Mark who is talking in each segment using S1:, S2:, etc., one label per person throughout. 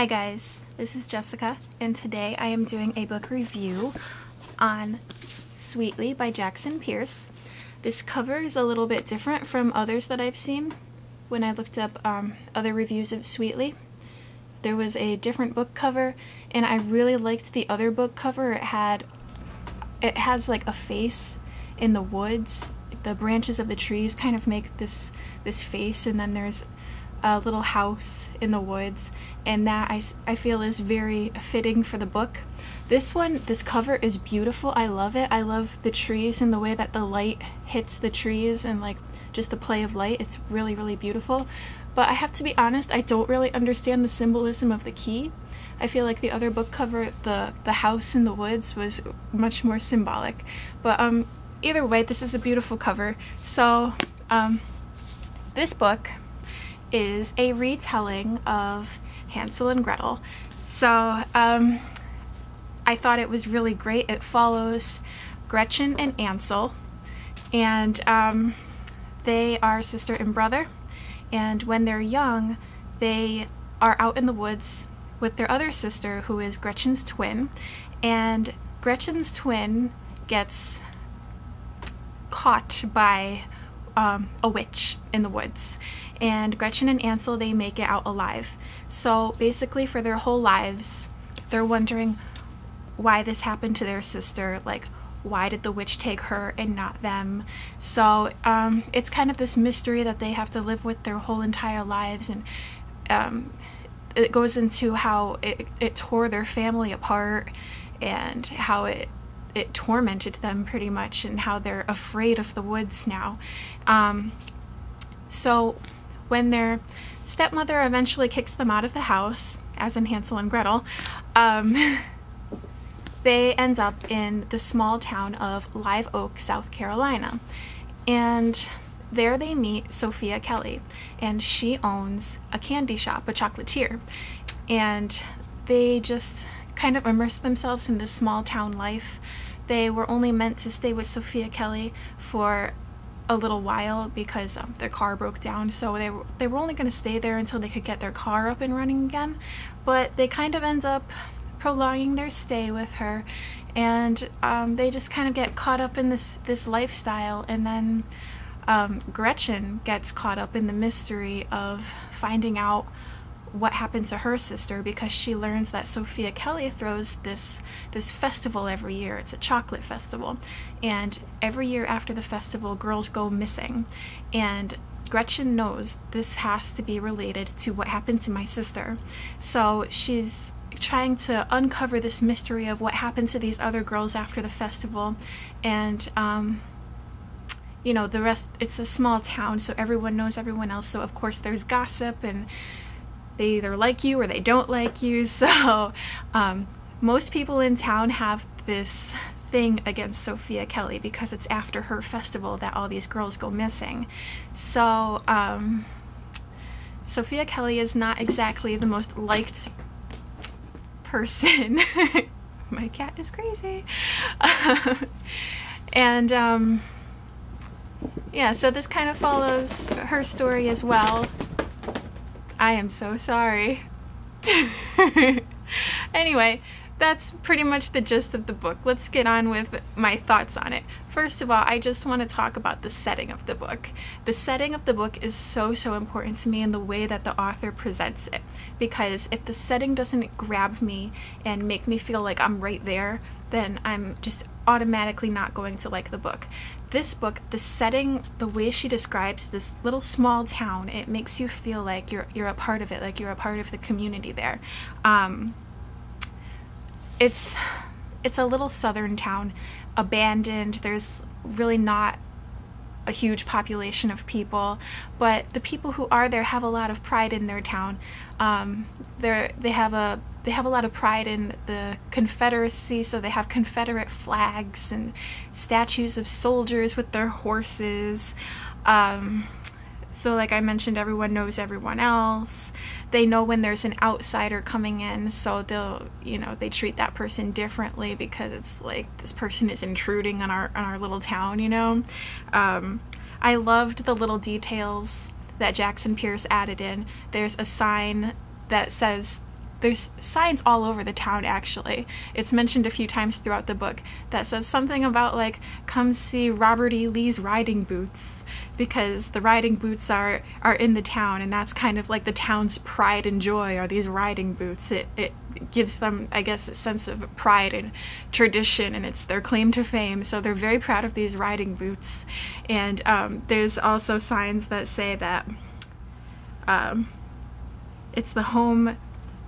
S1: Hi guys, this is Jessica, and today I am doing a book review on Sweetly by Jackson Pearce. This cover is a little bit different from others that I've seen. When I looked up other reviews of Sweetly, there was a different book cover, and I really liked the other book cover. It has like a face in the woods. The branches of the trees kind of make this face, and then there's a little house in the woods, and that I feel is very fitting for the book. This cover is beautiful. I love it. I love the trees and the way that the light hits the trees and like just the play of light. It's really, really beautiful. But I have to be honest, I don't really understand the symbolism of the key. I feel like the other book cover, the house in the woods, was much more symbolic. But either way, this is a beautiful cover. So this book is a retelling of Hansel and Gretel. So I thought it was really great. It follows Gretchen and Ansel, and they are sister and brother, and when they're young they are out in the woods with their other sister, who is Gretchen's twin, and Gretchen's twin gets caught by a witch in the woods, and Gretchen and Ansel, they make it out alive. So basically for their whole lives they're wondering why this happened to their sister, like why did the witch take her and not them. So it's kind of this mystery that they have to live with their whole entire lives, and it goes into how it tore their family apart and how it tormented them pretty much, and how they're afraid of the woods now. So when their stepmother eventually kicks them out of the house, as in Hansel and Gretel, they end up in the small town of Live Oak, South Carolina. And there they meet Sophia Kelly, and she owns a candy shop, a chocolatier. And they just kind of immerse themselves in this small town life. They were only meant to stay with Sophia Kelly for a little while because their car broke down, so they were only going to stay there until they could get their car up and running again. But they kind of end up prolonging their stay with her, and they just kind of get caught up in this lifestyle, and then Gretchen gets caught up in the mystery of finding out what happened to her sister, because she learns that Sophia Kelly throws this festival every year. It's a chocolate festival, and every year after the festival girls go missing, and Gretchen knows this has to be related to what happened to my sister. So she's trying to uncover this mystery of what happened to these other girls after the festival. And you know, the rest, it's a small town, so everyone knows everyone else, so of course there's gossip, and they either like you or they don't like you. So most people in town have this thing against Sophia Kelly because it's after her festival that all these girls go missing. So Sophia Kelly is not exactly the most liked person. My cat is crazy. And yeah, so this kind of follows her story as well. I am so sorry. Anyway, that's pretty much the gist of the book. Let's get on with my thoughts on it. First of all, I just want to talk about the setting of the book. The setting of the book is so important to me, in the way that the author presents it. Because if the setting doesn't grab me and make me feel like I'm right there, then I'm just automatically not going to like the book. This book, the setting, the way she describes this little small town, it makes you feel like you're a part of it, like you're a part of the community there. It's a little southern town, abandoned. There's really not a huge population of people, but the people who are there have a lot of pride in their town. They have a lot of pride in the Confederacy, so they have Confederate flags and statues of soldiers with their horses. So like I mentioned, everyone knows everyone else. They know when there's an outsider coming in, so they treat that person differently because it's like this person is intruding on our little town, you know. I loved the little details that Jackson Pearce added in. There's a sign that says there's signs all over the town, actually. It's mentioned a few times throughout the book that says something about, like, come see Robert E. Lee's riding boots, because the riding boots are in the town, and that's kind of like the town's pride and joy are these riding boots. It gives them, I guess, a sense of pride and tradition, and it's their claim to fame, so they're very proud of these riding boots. And there's also signs that say that it's the home,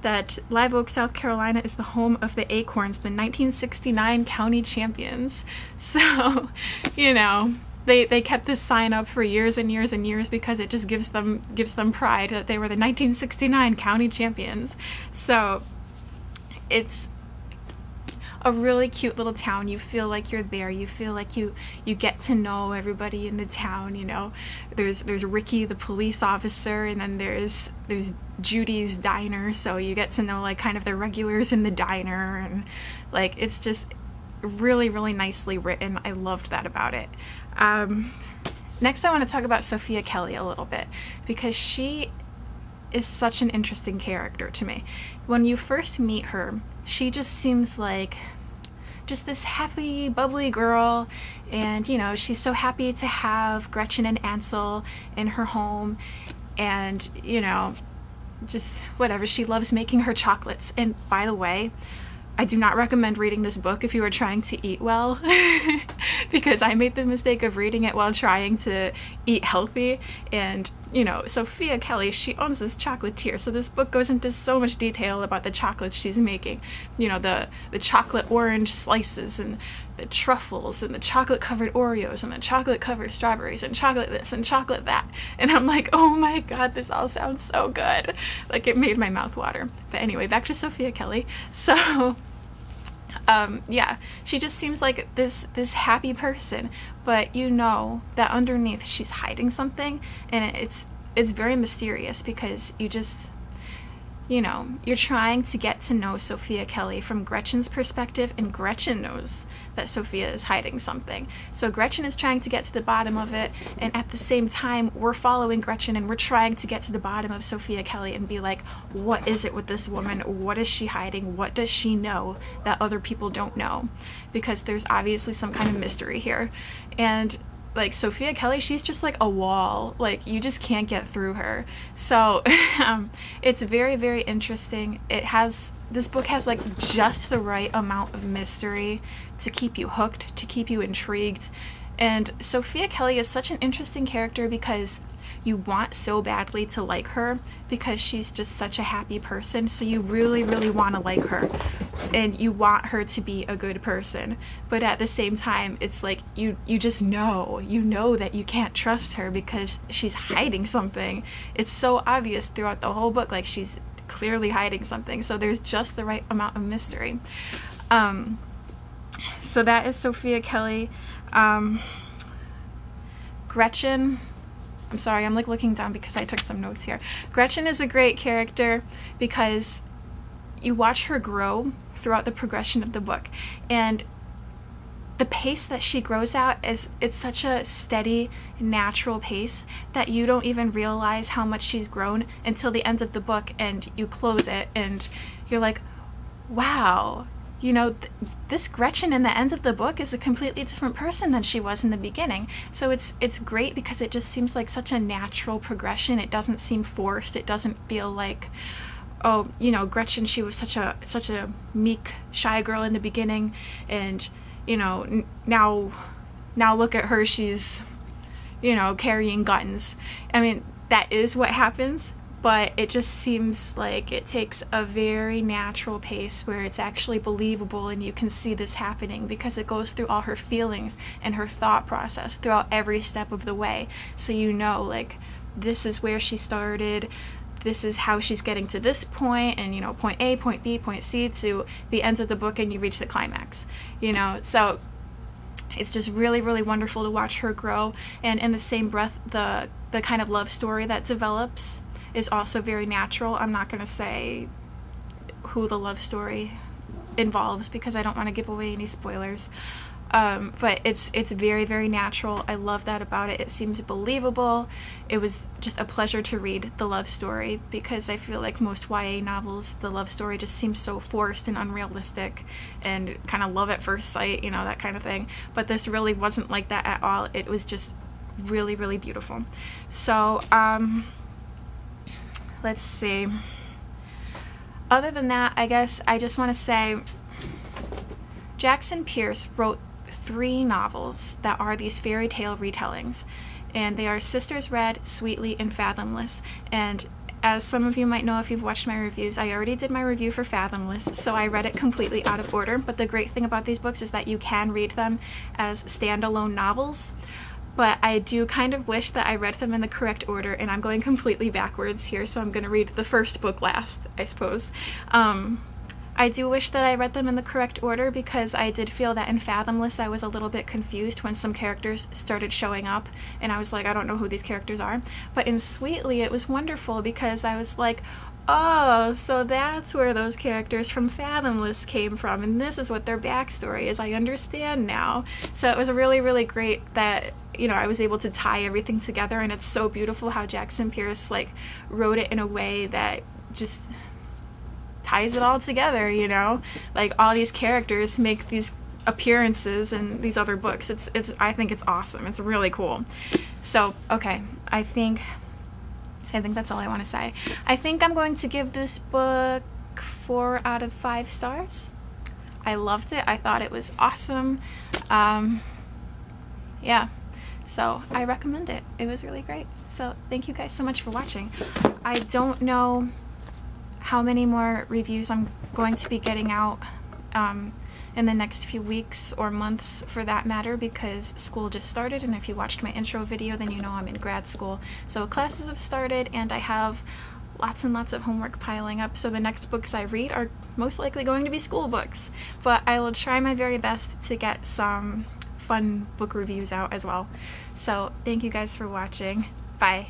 S1: that Live Oak, South Carolina is the home of the Acorns, the 1969 county champions. So, you know, they kept this sign up for years and years and years because it just gives them pride that they were the 1969 county champions. So it's a really cute little town. You feel like you're there. You feel like you get to know everybody in the town, you know. There's Ricky, the police officer, and then there's Judy's diner, so you get to know, like, kind of the regulars in the diner, and, like, it's just really, really nicely written. I loved that about it. Next, I want to talk about Sophia Kelly a little bit, because she is such an interesting character to me. When you first meet her, she just seems like just this happy, bubbly girl, and, you know, she's so happy to have Gretchen and Ansel in her home, and, you know, just whatever. She loves making her chocolates. And by the way, I do not recommend reading this book if you are trying to eat well, because I made the mistake of reading it while trying to eat healthy. And, you know, Sophia Kelly, she owns this chocolatier, so this book goes into so much detail about the chocolates she's making. You know, the chocolate orange slices, and the truffles, and the chocolate covered Oreos, and the chocolate covered strawberries, and chocolate this and chocolate that. And I'm like, oh my god, this all sounds so good. Like, it made my mouth water. But anyway, back to Sophia Kelly. So yeah, she just seems like this happy person, but you know that underneath she's hiding something, and it's very mysterious, because you just, you know, you're trying to get to know Sophia Kelly from Gretchen's perspective, and Gretchen knows that Sophia is hiding something. So Gretchen is trying to get to the bottom of it, and at the same time, we're following Gretchen, and we're trying to get to the bottom of Sophia Kelly and be like, what is it with this woman? What is she hiding? What does she know that other people don't know? Because there's obviously some kind of mystery here. And like, Sophia Kelly, she's just like a wall. Like, you just can't get through her. So it's very, very interesting. This book has, like, just the right amount of mystery to keep you hooked, to keep you intrigued. And Sophia Kelly is such an interesting character because you want so badly to like her, because she's just such a happy person. So you really, really want to like her, and you want her to be a good person. But at the same time, it's like you just know, that you can't trust her because she's hiding something. It's so obvious throughout the whole book, like, she's clearly hiding something. So there's just the right amount of mystery. So that is Sophia Kelly. Gretchen, I'm sorry, I'm like looking down because I took some notes here. Gretchen is a great character because you watch her grow throughout the progression of the book, and the pace that she grows at it's such a steady, natural pace that you don't even realize how much she's grown until the end of the book, and you close it and you're like, wow, you know, this Gretchen in the end of the book is a completely different person than she was in the beginning. So it's great because it just seems like such a natural progression. It doesn't seem forced. It doesn't feel like, oh, you know, Gretchen, she was such a meek, shy girl in the beginning, and, you know, now look at her, she's, you know, carrying guns. I mean, that is what happens, but it just seems like it takes a very natural pace where it's actually believable, and you can see this happening because it goes through all her feelings and her thought process throughout every step of the way. So you know, like, this is where she started, this is how she's getting to this point, and, you know, point A, point B, point C, to the end of the book, and you reach the climax, you know. So it's just really, really wonderful to watch her grow. And in the same breath, the kind of love story that develops is also very natural. I'm not going to say who the love story involves because I don't want to give away any spoilers. But it's very, very natural. I love that about it. It seems believable. It was just a pleasure to read the love story, because I feel like most YA novels, the love story just seems so forced and unrealistic and kind of love at first sight, you know, that kind of thing. But this really wasn't like that at all. It was just really, really beautiful. So, let's see. Other than that, I guess I just want to say Jackson Pearce wrote 3 novels that are these fairy tale retellings, and they are Sisters Red, Sweetly, and Fathomless. And as some of you might know if you've watched my reviews, I already did my review for Fathomless, so I read it completely out of order. But the great thing about these books is that you can read them as standalone novels. But I do kind of wish that I read them in the correct order, and I'm going completely backwards here, so I'm going to read the first book last, I suppose. I do wish that I read them in the correct order, because I did feel that in Fathomless I was a little bit confused when some characters started showing up, and I was like, I don't know who these characters are. But in Sweetly it was wonderful, because I was like, oh, so that's where those characters from Fathomless came from, and this is what their backstory is. I understand now. So it was really, really great that, you know, I was able to tie everything together, and it's so beautiful how Jackson Pearce like wrote it in a way that just ties it all together, you know? Like, all these characters make these appearances in these other books. I think it's awesome. It's really cool. So, okay, I think that's all I want to say. I think I'm going to give this book 4 out of 5 stars. I loved it. I thought it was awesome. Yeah, so I recommend it. It was really great. So thank you guys so much for watching. I don't know how many more reviews I'm going to be getting out in the next few weeks or months, for that matter, because school just started, and if you watched my intro video then you know I'm in grad school. So classes have started, and I have lots and lots of homework piling up, so the next books I read are most likely going to be school books. But I will try my very best to get some fun book reviews out as well. So thank you guys for watching. Bye.